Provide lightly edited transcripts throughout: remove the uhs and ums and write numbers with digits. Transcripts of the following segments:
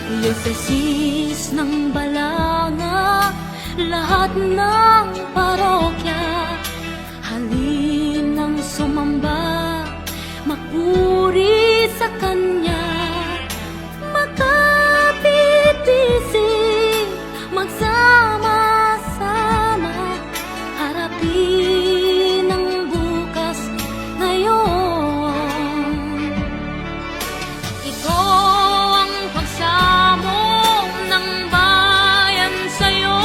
Diocese ng Balanga, lahat ng parokya, halinang sumamba, magpuri sa Kanya, magkapit-isip, magsama-sama, harapin ang bukas ngayon. Ito ang pagsamo ng bayan sa'yo,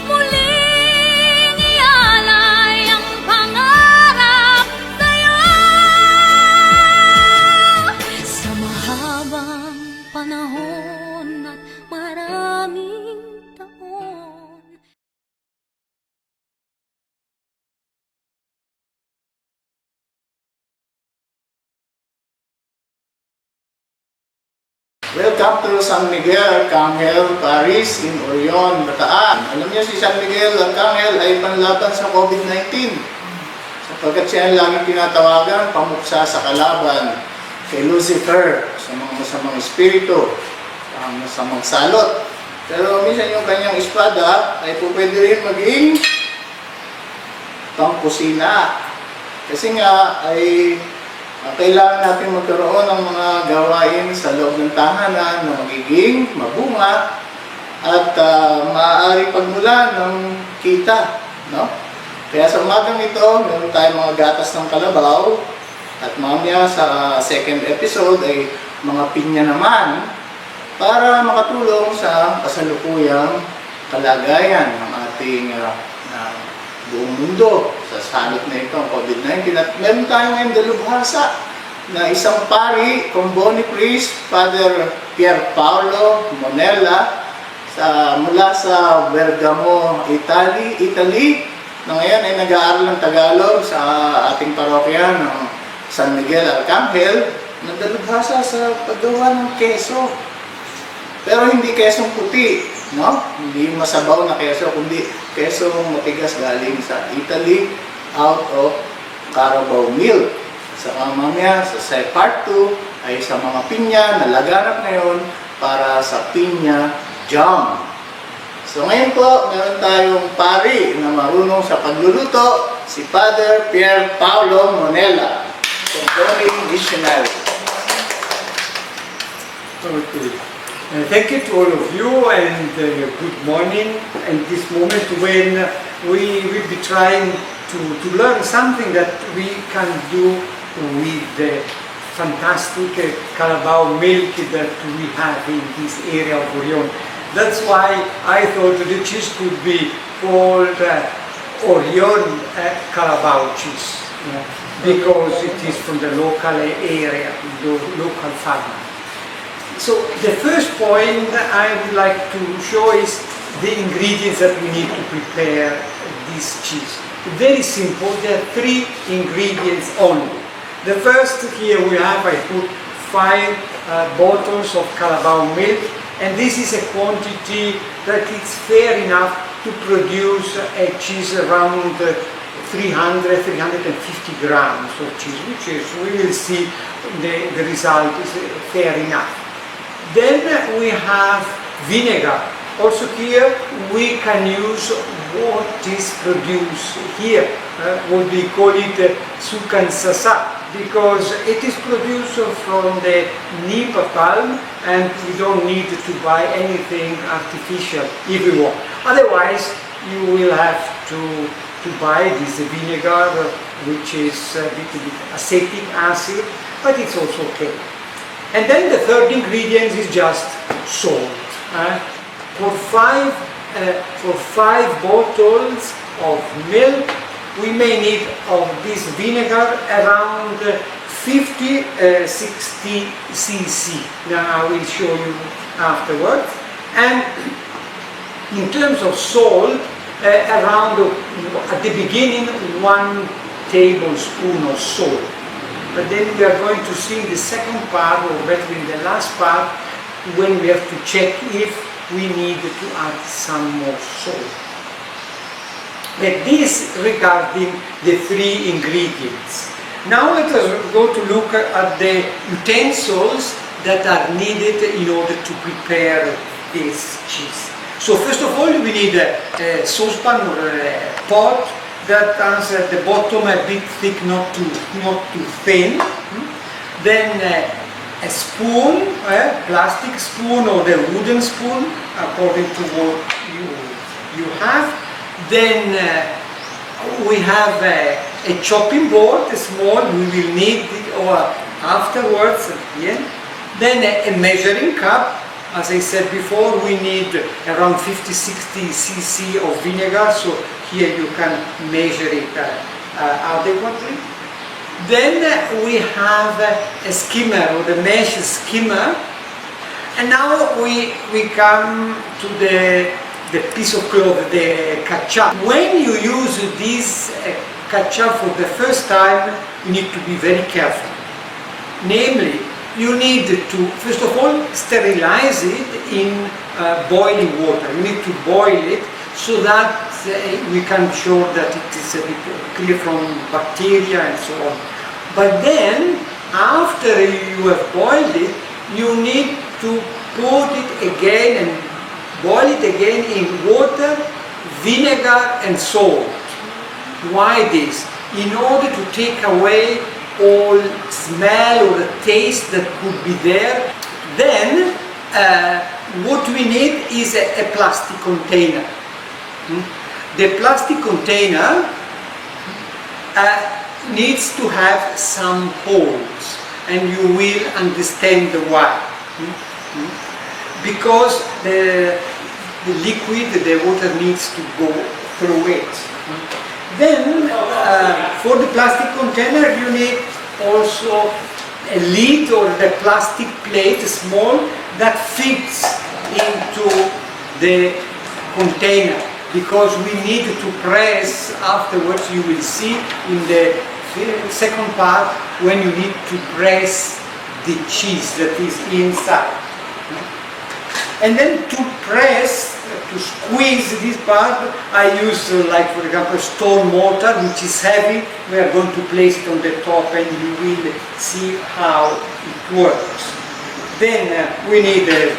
muling ialay ang pangarap sa'yo. Sa mahabang panahon at maraming taon. Welcome to San Miguel, Archangel, Parish in Orion, Bataan. Alam niyo si San Miguel, Archangel ay panlaban sa COVID-19 sapagkat siya ang laging tinatawagan pamuksa sa kalaban kay Lucifer, sa mga masamang espiritu, ang masamang salot. Pero minsan yung kanyang espada ay pwede rin maging pangkusina. Kasi nga ay kailangan natin magkaroon ng mga gawain sa loob ng tahanan na magiging mabunga at maaari pagmulan ng kita, no? Kaya sa umagang ito, meron tayong mga gatas ng kalabaw at mamaya sa second episode ay mga pinya naman para makatulong sa kasalukuyang kalagayan ng ating buong mundo sa salot na ito, COVID-19. At meron tayong ngayon dalubhasa na isang pari, Comboni priest, Father Pierpaolo Monella, mula sa Bergamo, Italy, na ngayon ay nag-aaral ng Tagalog sa ating parokya ng San Miguel Archangel, na dalubhasa sa paggawa ng keso. Pero hindi kesong puti, no? Hindi masabaw na keso, kundi kesong matigas galing sa Italy, out of carabao milk. Sa mamaya, sa part 2, ay sa mga pinya na laganap ngayon para sa pinya jam. So ngayon po, meron tayong pari na marunong sa pagluluto, si Father Pierpaolo Monella, Comboni Missionary. Okay. Thank you to all of you and good morning. And this moment when we will be trying to learn something that we can do with the fantastic carabao milk that we have in this area of Orion. That's why I thought the cheese could be called Orion carabao cheese, because it is from the local area, the local farmer. So the first point I would like to show is the ingredients that we need to prepare this cheese. Very simple, there are 3 ingredients only. The first, here we have, I put 5 bottles of carabao milk, and this is a quantity that is fair enough to produce a cheese around 300-350 grams of cheese, which is, we will see the result is fair enough. Then we have vinegar. Also here we can use what is produced here, what we call it sukan sasa, because it is produced from the nipa palm and we don't need to buy anything artificial if we want. Otherwise you will have to buy this vinegar, which is a little bit acetic acid, but it's also okay. And then the third ingredient is just salt. For 5 bottles of milk, we may need of this vinegar around 50-60 cc. Now I will show you afterwards. And in terms of salt, around at the beginning 1 tablespoon of salt. But then we are going to see in the second part, or better in the last part, when we have to check if we need to add some more salt. But this regarding the 3 ingredients. Now let us go to look at the utensils that are needed in order to prepare this cheese. So first of all, we need a saucepan or a pot that has at the bottom a bit thick, not too thin. Then a spoon, plastic spoon or the wooden spoon, according to what you have. Then we have a chopping board, a small, we will need it or afterwards at the end. Then a measuring cup. As I said before, we need around 50-60 cc of vinegar, so here you can measure it adequately. Then we have a skimmer or the mesh skimmer, and now we come to the piece of cloth, the ketchup. When you use this ketchup for the first time, you need to be very careful. Namely, you need to, first of all, sterilize it in boiling water. You need to boil it so that we can be sure that it is a bit clear from bacteria and so on. But then, after you have boiled it, you need to put it again and boil it again in water, vinegar and salt. Why this? In order to take away all smell or the taste that could be there. Then what we need is a plastic container. The plastic container needs to have some holes, and you will understand why. Because the liquid, the water needs to go through it. Then, for the plastic container, you need also a lid or the plastic plate, small, that fits into the container, because we need to press afterwards. You will see in the second part when you need to press the cheese that is inside. And then to press, to squeeze this part, I use like for example stone mortar, which is heavy. We are going to place it on the top and you will see how it works. Then we need a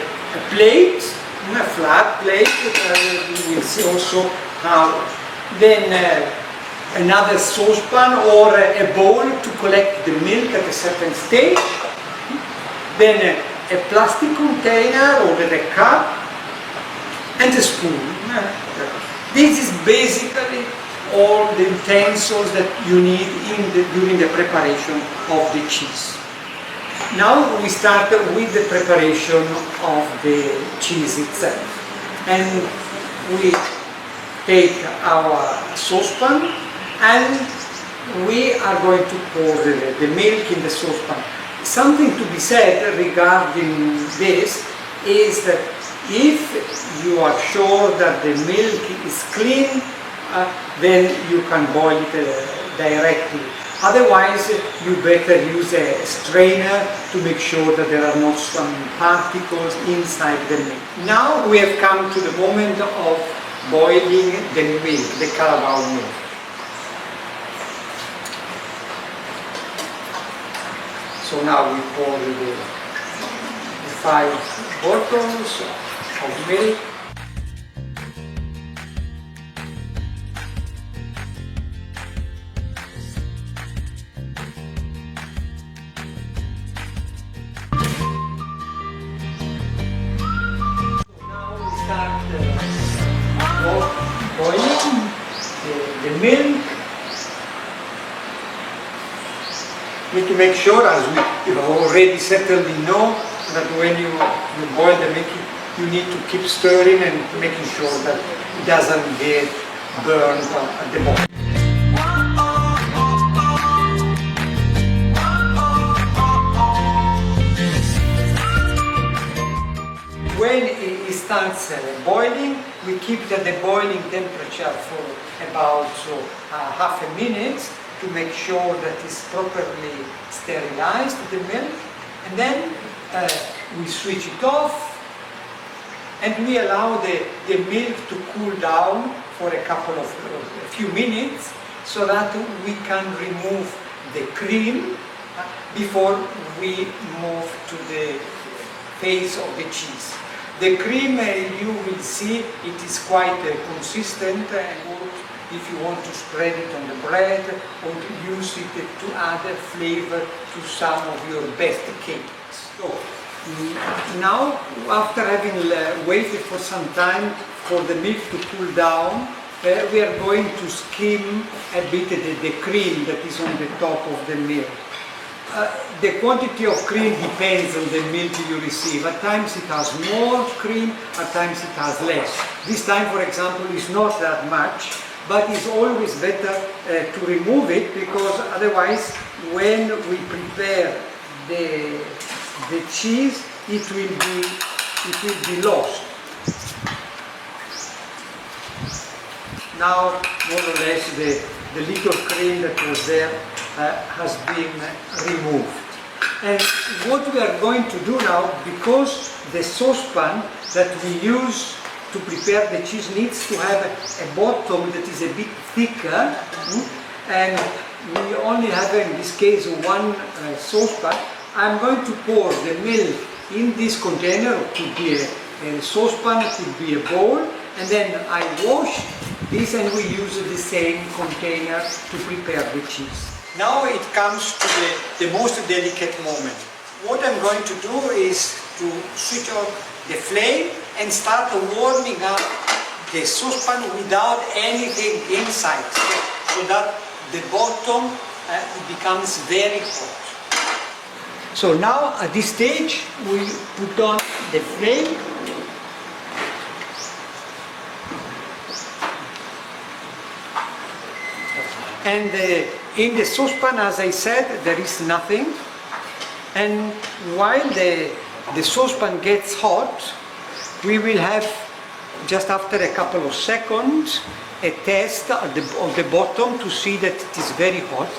plate, a flat plate, we will see also how. Then another saucepan or a bowl to collect the milk at a certain stage. Then a plastic container or the cup and a spoon. This is basically all the utensils that you need during the preparation of the cheese. Now we start with the preparation of the cheese itself. And we take our saucepan and we are going to pour the milk in the saucepan. Something to be said regarding this is that if you are sure that the milk is clean, then you can boil it directly. Otherwise, you better use a strainer to make sure that there are not some particles inside the milk. Now we have come to the moment of boiling the milk, the carabao milk. So now we pour the 5 bottles of milk. So now we start boiling the milk. We need to make sure, as we already certainly know, that when you boil the milk, you need to keep stirring and making sure that it doesn't get burned at the bottom. When it starts boiling, we keep it at the boiling temperature for about half a minute to make sure that it's properly sterilized, the milk. And then we switch it off and we allow the milk to cool down for a few minutes so that we can remove the cream before we move to the phase of the cheese. The cream, you will see, it is quite consistent and good if you want to spread it on the bread or to use it to add flavor to some of your best cakes. So, now, after having waited for some time for the milk to cool down, we are going to skim a bit the cream that is on the top of the milk. The quantity of cream depends on the milk you receive. At times it has more cream, at times it has less. This time, for example, is not that much, but it's always better to remove it, because otherwise when we prepare the cheese, it will be lost. Now, more or less, the little cream that was there has been removed. And what we are going to do now, because the saucepan that we use to prepare the cheese needs to have a bottom that is a bit thicker, and we only have in this case one saucepan, I'm going to pour the milk in this container. It could be a saucepan, it could be a bowl, and then I wash this and we use the same container to prepare the cheese. Now it comes to the most delicate moment. What I'm going to do is to switch on the flame and start warming up the saucepan without anything inside, so that the bottom becomes very hot. So now at this stage we put on the flame. And in the saucepan, as I said, there is nothing. And while the saucepan gets hot, we will have, just after a couple of seconds, a test of the bottom to see that it is very hot.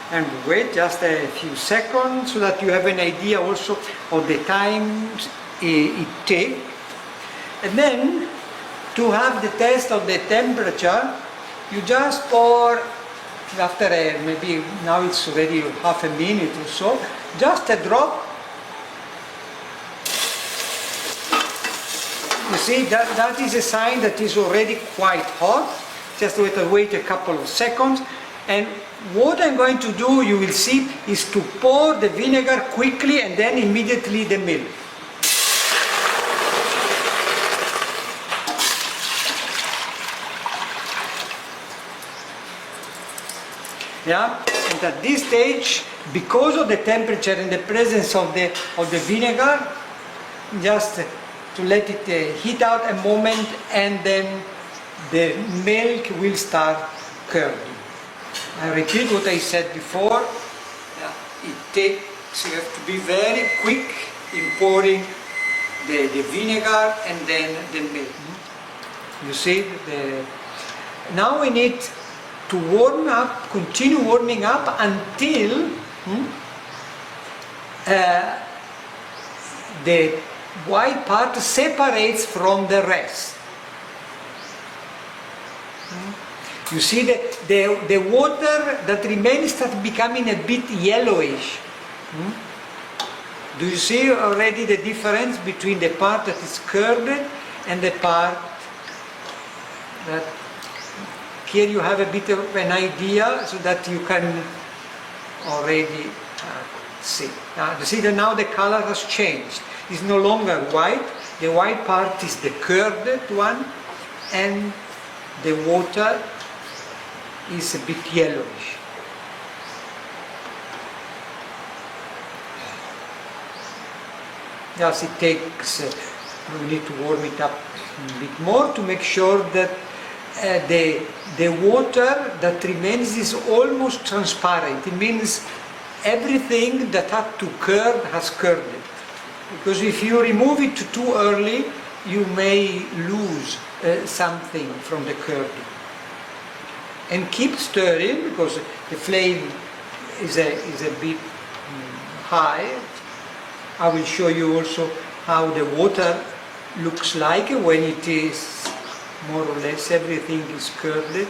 And wait just a few seconds so that you have an idea also of the time it takes. And then, to have the test of the temperature, you just pour, after maybe now it's already half a minute or so, just a drop. You see, that is a sign that is already quite hot. Just wait a couple of seconds. And what I'm going to do, you will see, is to pour the vinegar quickly and then immediately the milk. Yeah, and at this stage, because of the temperature and the presence of the vinegar, just to let it heat out a moment, and then the milk will start curdling. I repeat what I said before. You have to be very quick in pouring the vinegar and then the milk. You see, now we need to warm up, continue warming up until the white part separates from the rest. You see the water that remains starts becoming a bit yellowish. Do you see already the difference between the part that is curdled and the part that... Here you have a bit of an idea so that you can already see. You see that now the color has changed. It's no longer white. The white part is the curdled one, and the water is a bit yellowish. Yes, it takes, we need to warm it up a bit more to make sure that the water that remains is almost transparent. It means everything that had to curd has curdled. Because if you remove it too early, you may lose something from the curdling. And keep stirring, because the flame is a bit high. I will show you also how the water looks like when it is more or less everything is curdled.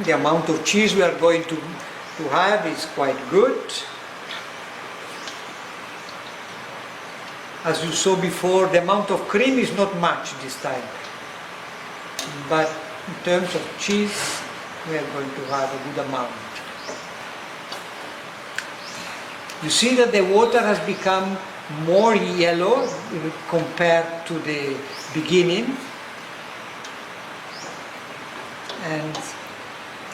The amount of cheese we are going to have is quite good. As you saw before, the amount of cream is not much this time. But in terms of cheese, we are going to have a good amount. You see that the water has become more yellow compared to the beginning.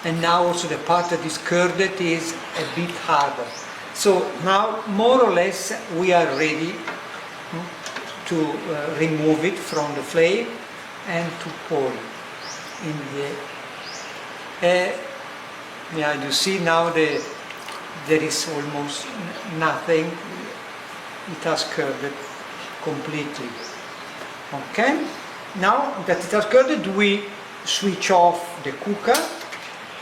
And now also the part that is curdled is a bit harder. So now more or less we are ready to remove it from the flame and to pour it in the yeah, you see now there is almost nothing. It has curdled completely. Okay, now that it has curdled, we switch off the cooker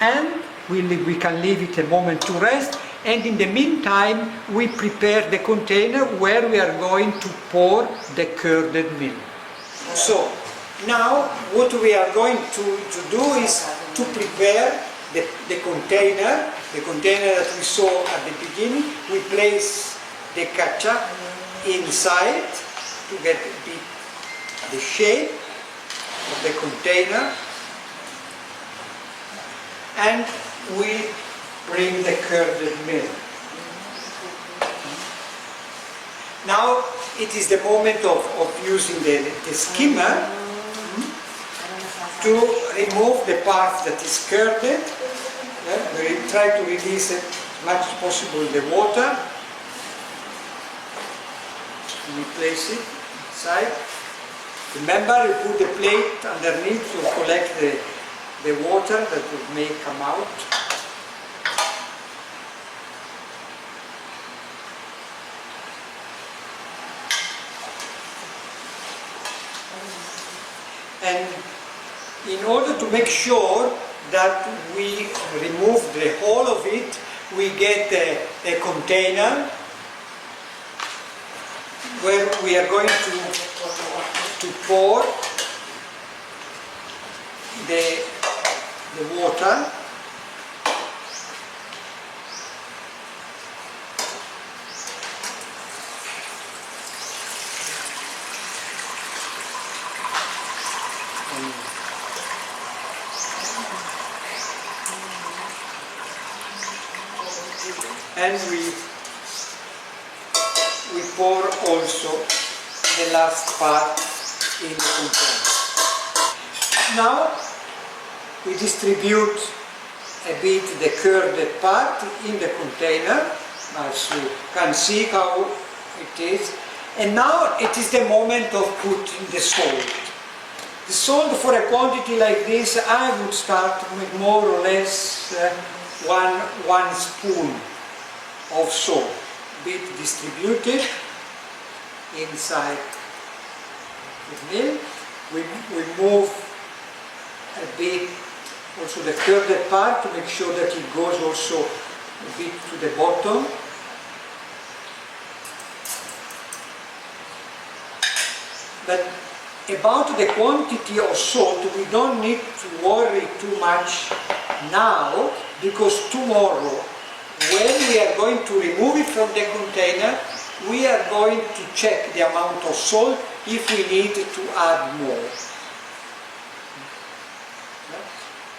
and we can leave it a moment to rest, and in the meantime we prepare the container where we are going to pour the curdled milk. So now what we are going to do is to prepare the container that we saw at the beginning. We place the ketchup inside to get a bit the shape of the container, and we bring the curdled milk. Now it is the moment of using the skimmer to remove the part that is curdled. We try to release as much as possible the water. We place it inside. Remember, you put the plate underneath to collect the water that may come out. And in order to make sure that we remove the whole of it, we get a container where we are going to pour the water. And we pour also the last part in the container. Now we distribute a bit the curdled part in the container, as you can see how it is. And now it is the moment of putting the salt. The salt for a quantity like this, I would start with more or less one spoon of salt, bit distributed inside the milk. We move a bit also the curdled part to make sure that it goes also a bit to the bottom. But about the quantity of salt, we don't need to worry too much now, because tomorrow, when we are going to remove it from the container, we are going to check the amount of salt if we need to add more.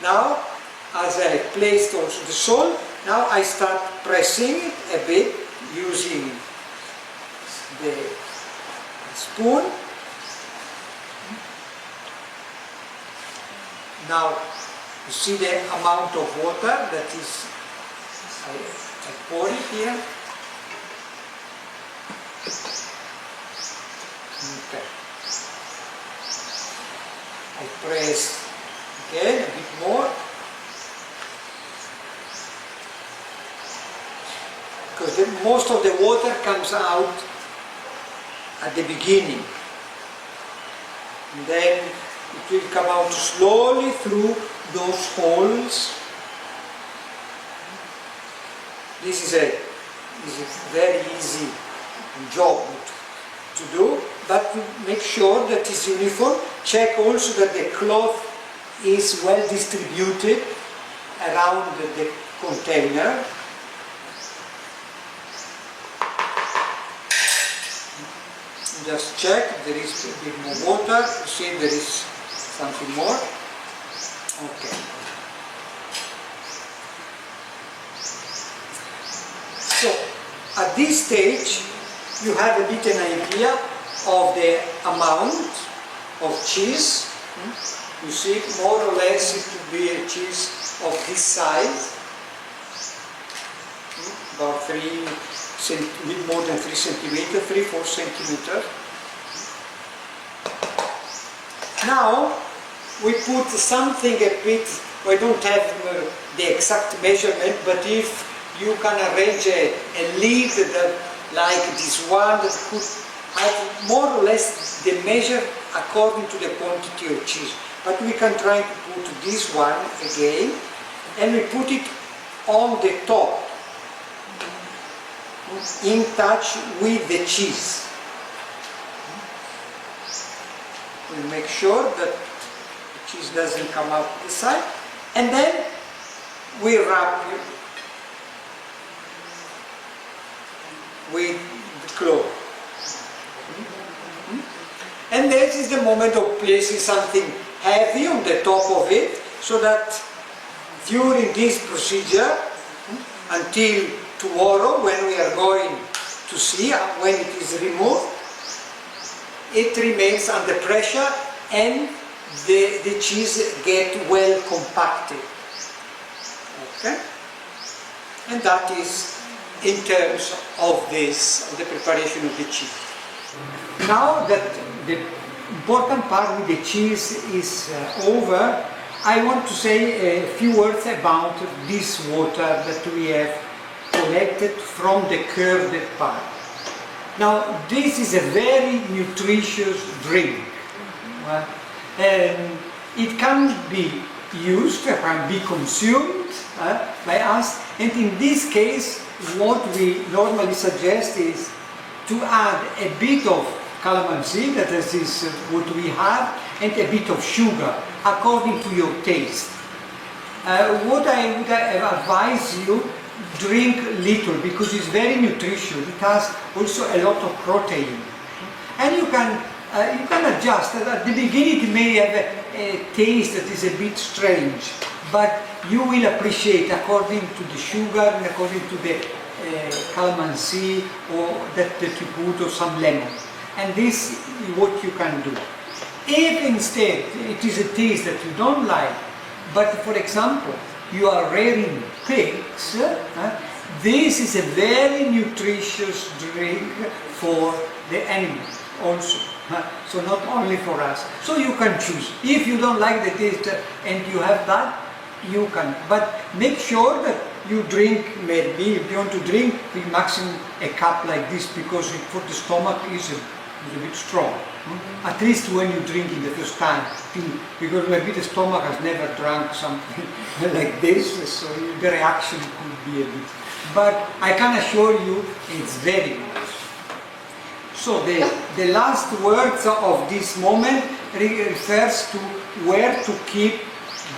Now, as I placed also the salt, now I start pressing it a bit using the spoon. Now, you see the amount of water that is, I pour it here. Okay. I press again a bit more, because most of the water comes out at the beginning, and then it will come out slowly through those holes. This is a very easy job to do, but make sure that it's uniform. Check also that the cloth is well distributed around the container. Just check, there is a bit more water, see there is something more. Okay. So, at this stage, you have a bit an idea of the amount of cheese. You see, more or less it would be a cheese of this size, about 3 more than 3 centimeters, 3-4 centimeters. Now we put something a bit, I don't have the exact measurement, but if you can arrange a lid that, like this one, that could have more or less the measure according to the quantity of cheese. But we can try to put this one again, and we put it on the top, in touch with the cheese. We make sure that the cheese doesn't come out the side, and then we wrap it with the cloth. And this is the moment of placing something heavy on the top of it, so that during this procedure, until tomorrow, when we are going to see when it is removed, it remains under pressure and the cheese get well compacted. Okay? And that is in terms of this, of the preparation of the cheese. Now that the important part with the cheese is over, I want to say a few words about this water that we have collected from the curved part. Now, this is a very nutritious drink, and it can be used, can be consumed by us, and in this case, what we normally suggest is to add a bit of calamansi, that is what we have, and a bit of sugar, according to your taste. What I would advise you, drink little, because it's very nutritious. It has also a lot of protein, and you can adjust. At the beginning, it may have a taste that is a bit strange, but you will appreciate according to the sugar and according to the calamansi or that you put, or some lemon. And this is what you can do. If instead it is a taste that you don't like, but for example, you are rearing pigs, this is a very nutritious drink for the animals also. So not only for us. So you can choose. If you don't like the taste and you have that, you can. But make sure that you drink, maybe if you want to drink, maximum a cup like this, because for the stomach is a bit strong. At least when you drink it the first time, because maybe the stomach has never drunk something like this, so the reaction could be a bit. But I can assure you it's very good. So the last words of this moment refers to where to keep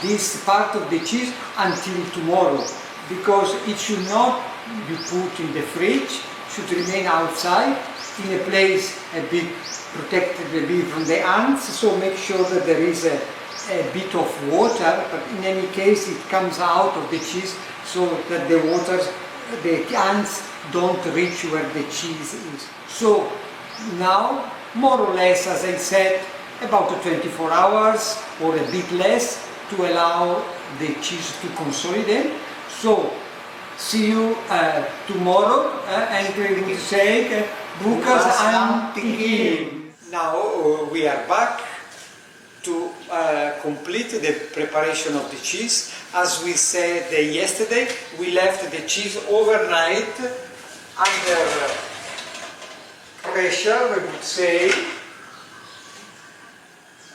this part of the cheese until tomorrow, because it should not be put in the fridge, should remain outside in a place a bit protected maybe from the ants, so make sure that there is a bit of water, but in any case it comes out of the cheese so that the ants don't reach where the cheese is. So now, more or less, as I said, about 24 hours or a bit less to allow the cheese to consolidate. So see you tomorrow, and we will say Bukas ang tingin. Now we are back to complete the preparation of the cheese. As we said yesterday, we left the cheese overnight under pressure, we would say,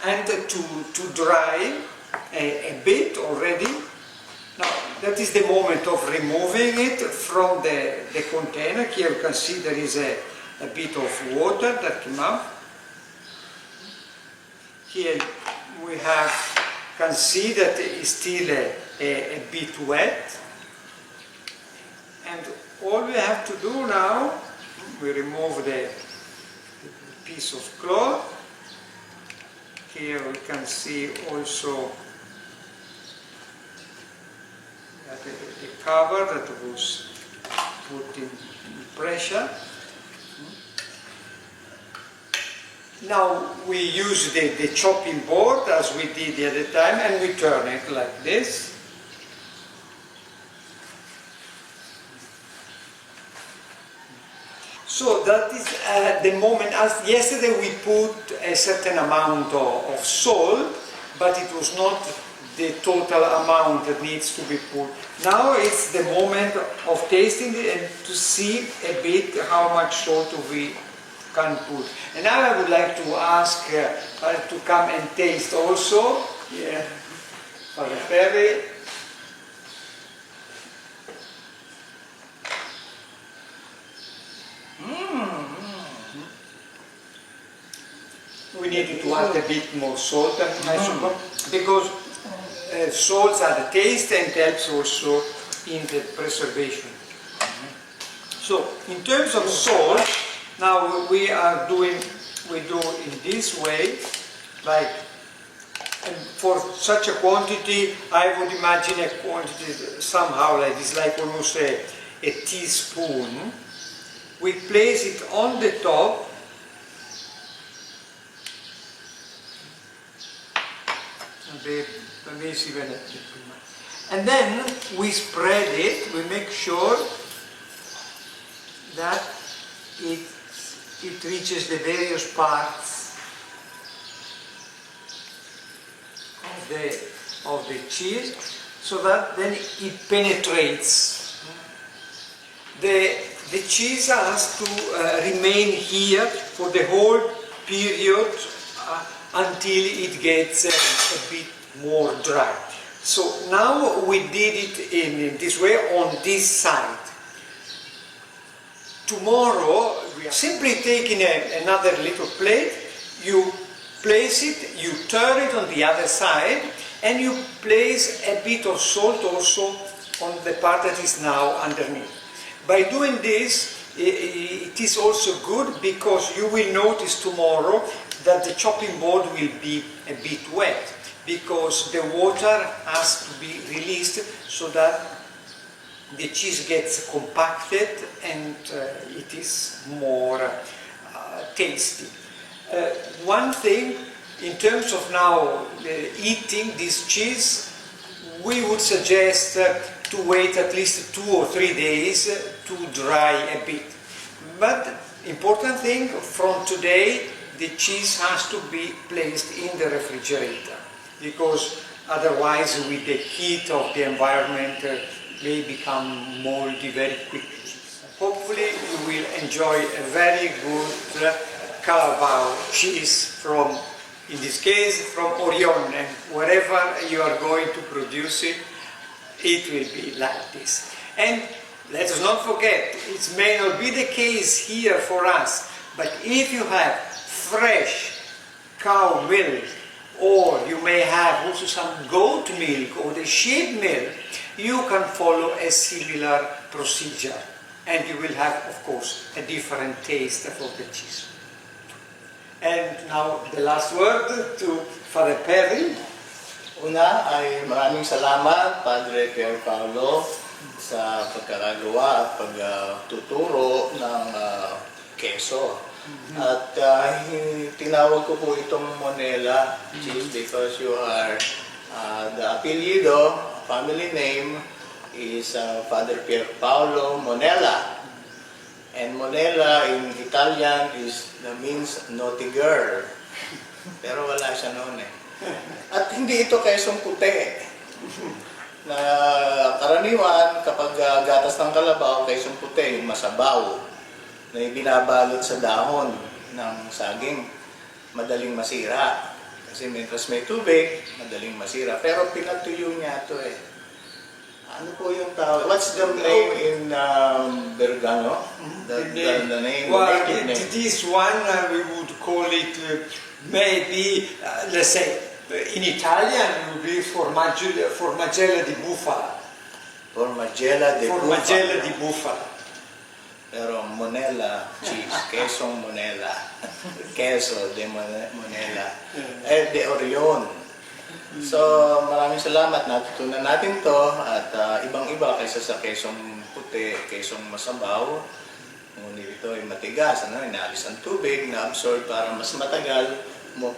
and to dry a bit already. Now that is the moment of removing it from the container. Here you can see there is a a bit of water that came out. Here we can see that it's still a bit wet. And all we have to do now, we remove the piece of cloth. Here we can see also the cover that was put in pressure. Now we use the chopping board as we did the other time, and we turn it like this. So that is the moment. As yesterday we put a certain amount of salt, but it was not the total amount that needs to be put. Now it's the moment of tasting it and to see a bit how much salt we can put. And now I would like to ask to come and taste also. Yeah, Father Perry. We need to add a bit more salt, I suppose, because salts are the taste and helps also in the preservation. So, in terms of salt, now we do in this way, like, and for such a quantity, I would imagine a quantity somehow like this, like almost a teaspoon. We place it on the top. And then we spread it, we make sure that it reaches the various parts of the cheese, so that then it penetrates. The cheese has to remain here for the whole period until it gets a bit more dry. So now we did it in this way on this side. Tomorrow we are simply taking another little plate, you place it, you turn it on the other side, and you place a bit of salt also on the part that is now underneath. By doing this, it is also good because you will notice tomorrow that the chopping board will be a bit wet, because the water has to be released so that the cheese gets compacted and it is more tasty. One thing, in terms of now eating this cheese, we would suggest to wait at least 2 or 3 days to dry a bit. But important thing, from today the cheese has to be placed in the refrigerator, because otherwise with the heat of the environment may become moldy very quickly. Hopefully you will enjoy a very good carabao cheese from, in this case, from Orion, and wherever you are going to produce it, it will be like this. And let us not forget, it may not be the case here for us, but if you have fresh cow milk, or you may have also some goat milk or the sheep milk, you can follow a similar procedure, and you will have, of course, a different taste for the cheese. And now the last word to Father Perry. Una ay maraming salamat, Padre Pierpaolo, sa pagkakagawa at pagtuturo ng keso. At tinawag ko po itong Monella cheese because you are the apelyido, family name is Father Pierpaolo Monella. And Monella in Italian means naughty girl. Pero wala siya noon eh. At hindi ito Quezon puti. Na karaniwan kapag gatas ng kalabaw, Quezon puti, yung masabaw, na ibinabalot sa dahon ng saging, madaling masira. Kasi mientras may tubig, madaling masira. Pero pinatuyo niya ito eh. Ano po yung tawag? What's the name in Bergamo? The name, Well, native name. this one we would call it maybe, let's say, in Italian it would be formagella di bufala. Formagella de Formagella di Bufala. bufala. Pero Monella cheese, quesong Monella. Queso de Monella. De Orion. So, maraming salamat. Natutunan natin to at ibang-iba kaysa sa quesong puti, quesong masabaw. Ngunit ito ay matigas, inaalis ang tubig, na-absorb para mas matagal,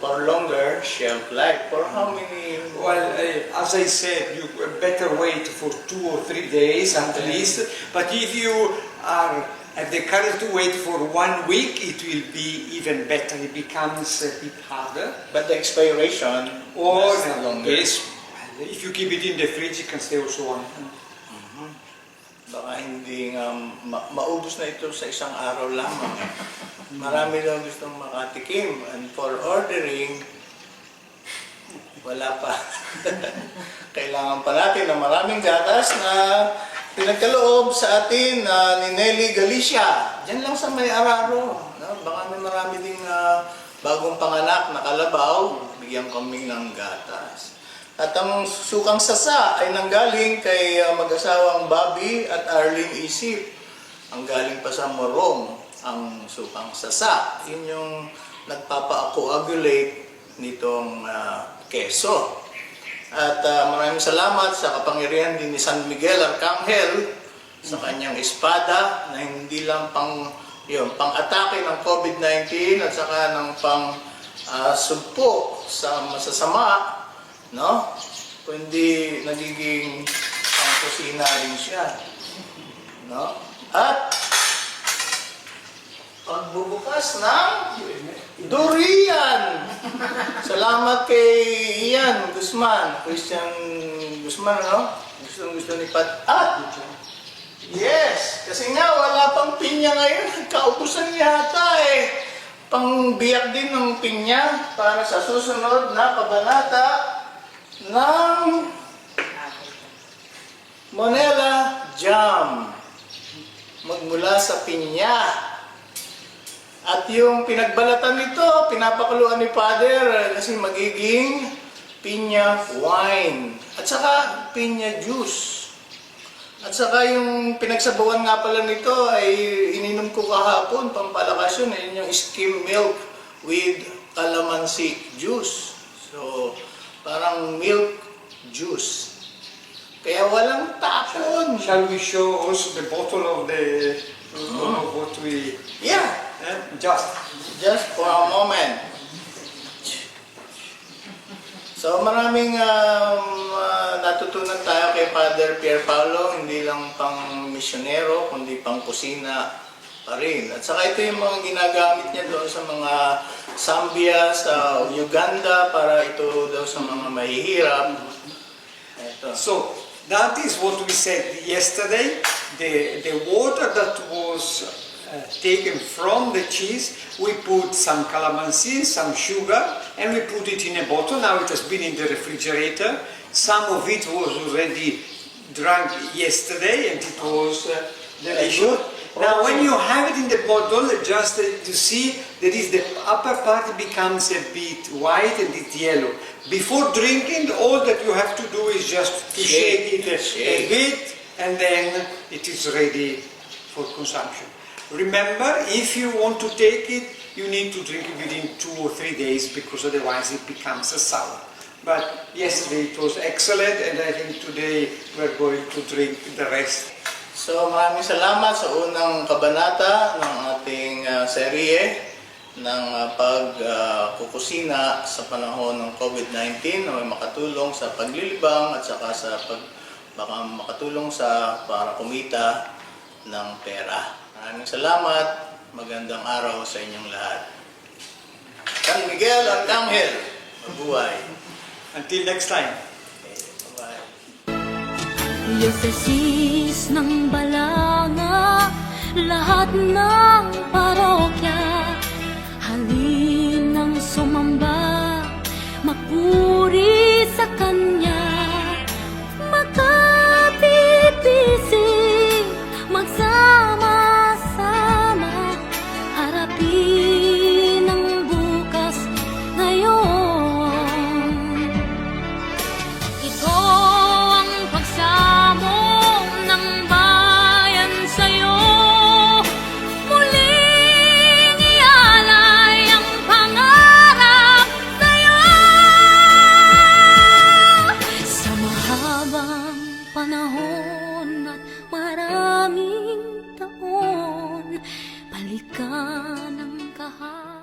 for longer shelf life. For how many? Well, as I said, you better wait for 2 or 3 days at least. But if you have the courage to wait for 1 week, it will be even better. It becomes a bit harder. But the expiration Or lasts longer. yes, if you keep it in the fridge, it can stay also on. Baka hindi nga maubos na ito sa isang araw lamang. Marami daw gustong makatikim. And for ordering, wala pa. Kailangan pa natin ng maraming gatas na pinagkaloob sa atin ni Nelly Galicia. Diyan lang sa may Araro. No? Baka may marami ding bagong panganak na kalabaw. Bigyan kami ng gatas. At ang sukang sasa ay nanggaling kay mag-asawang Bobby at Arlene Isip. Ang galing pa sa Morong, ang sukang sasa. Yun yung nagpapa-coagulate nitong keso. At maraming salamat sa kapangyarihan din ni San Miguel Archangel sa kanyang espada na hindi lang pang-atake ng COVID-19 at saka ng sugpo sa masasama, no? Kundi nagiging pang-kusina rin siya, no? At pagbubukas ng durian. Salamat kay Ian Guzman, Christian Guzman, no? Gusto ni Pat. Yes, kasi nga wala pang pinya ngayon. Kaubusan yata eh. Pangbiyak din ng pinya para sa susunod na kabanata ng Monella Jam. Magmula sa pinya. At yung pinagbalatan nito, pinapakuluan ni Father kasi magiging pinya wine. At saka pinya juice. At saka yung pinagsabawan nga pala nito ay ininom ko kahapon, pampalakas yun. Yun yung skim milk with calamansi juice. So, parang milk juice. Kaya walang tapon. Shall we show also the bottle of the of what we? Yeah. Just for a moment. So maraming natutunan tayo kay Father Pierpaolo, hindi lang pang misyonero, kundi pang kusina pa rin. At saka ito yung mga ginagamit niya doon sa mga Zambia, sa Uganda, para ito daw sa mga mahihirap. Ito. So that is what we said yesterday. The water that was taken from the cheese, we put some calamansi, some sugar, and we put it in a bottle. Now it has been in the refrigerator. Some of it was already drunk yesterday, and it was delicious. Now when you have it in the bottle, just to see that is the upper part becomes a bit white and it's yellow. Before drinking, all that you have to do is just to shake it a bit, and then it is ready for consumption. Remember, if you want to take it, you need to drink it within 2 or 3 days, because otherwise it becomes a sour. But yesterday it was excellent, and I think today we're going to drink the rest. So maraming salamat sa unang kabanata ng ating serye ng pagkukusina sa panahon ng COVID-19 na may makatulong sa paglilibang at saka sa baka makatulong para kumita ng pera. Maraming salamat. Magandang araw sa inyong lahat. San Miguel Archangel, mabuhay. Until next time. Okay, bye-bye. Diocese ng Balanga, lahat ng parokya, halinang sumamba, magpuri sa Kanya, magkapit taon at maraming taon, balikan ang kahapon.